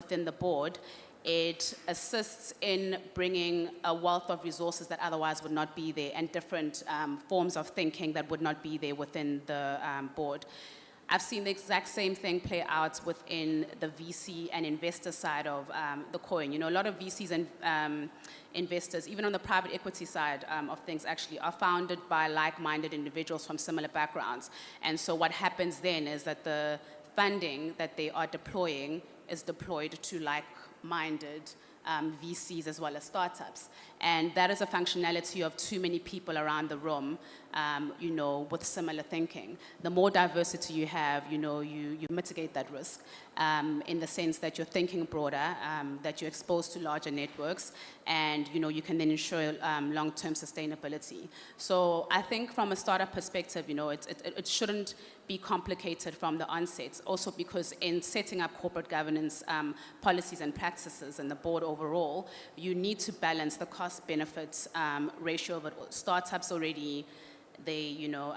within the board, it assists in bringing a wealth of resources that otherwise would not be there, and different forms of thinking that would not be there within the board. I've seen the exact same thing play out within the VC and investor side of the coin. You know, a lot of VCs and investors, even on the private equity side of things, actually are founded by like-minded individuals from similar backgrounds. And so what happens then is that the funding that they are deploying is deployed to like-minded VCs as well as startups. And that is a functionality of too many people around the room, you know, with similar thinking. The more diversity you have, you know, you mitigate that risk in the sense that you're thinking broader, that you're exposed to larger networks, and, you know, you can then ensure long-term sustainability. So I think from a startup perspective, you know, it shouldn't be complicated from the onset, also because in setting up corporate governance policies and practices and the board overall, you need to balance the cost-benefits ratio of it. Startups already, they, you know,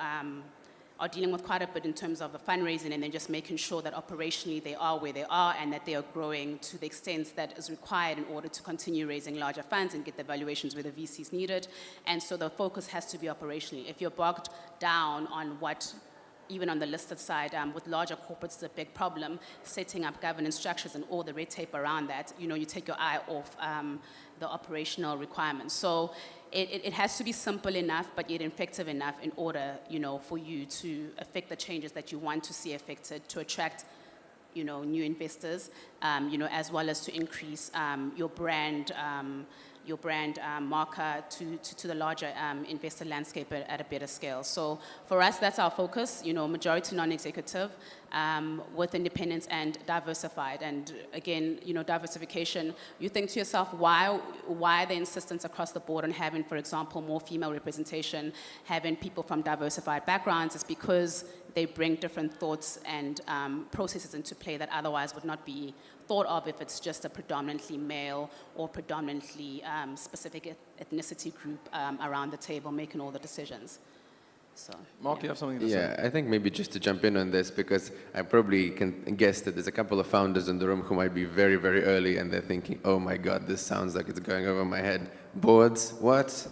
are dealing with quite a bit in terms of the fundraising, and then just making sure that operationally they are where they are and that they are growing to the extent that is required in order to continue raising larger funds and get the valuations where the VCs needed. And so the focus has to be operationally. If you're bogged down on what, even on the listed side, with larger corporates, it's a big problem, setting up governance structures and all the red tape around that, you know, you take your eye off the operational requirements. So it has to be simple enough, but yet effective enough in order, you know, for you to affect the changes that you want to see affected, to attract, you know, new investors, you know, as well as to increase your brand marker to the larger investor landscape at a better scale. So for us, that's our focus, you know, majority non-executive, with independence and diversified. And again, you know, diversification, you think to yourself, why the insistence across the board on having, for example, more female representation, having people from diversified backgrounds? Is because they bring different thoughts and processes into play that otherwise would not be thought of if it's just a predominantly male or predominantly specific ethnicity group around the table making all the decisions. So, Mark, you have something to say? Yeah, I think maybe just to jump in on this, because I probably can guess that there's a couple of founders in the room who might be very, very early and they're thinking, oh my God, this sounds like it's going over my head. Boards, what?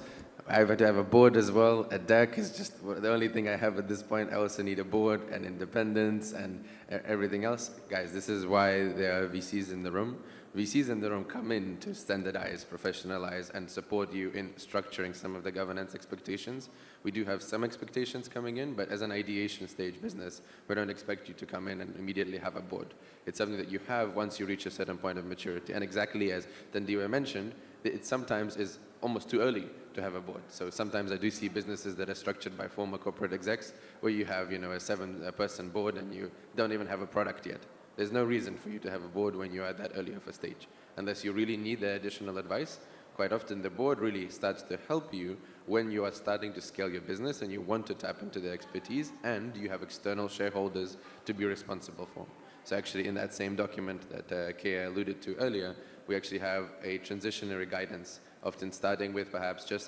I have to have a board as well. A deck is just the only thing I have at this point. I also need a board and independence and everything else. Guys, this is why there are VCs in the room. VCs in the room come in to standardize, professionalize, and support you in structuring some of the governance expectations. We do have some expectations coming in, but as an ideation stage business, we don't expect you to come in and immediately have a board. It's something that you have once you reach a certain point of maturity. And exactly as Dandiwe mentioned, it sometimes is almost too early to have a board. So sometimes I do see businesses that are structured by former corporate execs where you have, you know, a 7-person board and you don't even have a product yet. There's no reason for you to have a board when you're at that early of a stage, unless you really need the additional advice. Quite often the board really starts to help you when you are starting to scale your business and you want to tap into their expertise and you have external shareholders to be responsible for. So actually in that same document that Kea alluded to earlier, we actually have a transitionary guidance, often starting with perhaps just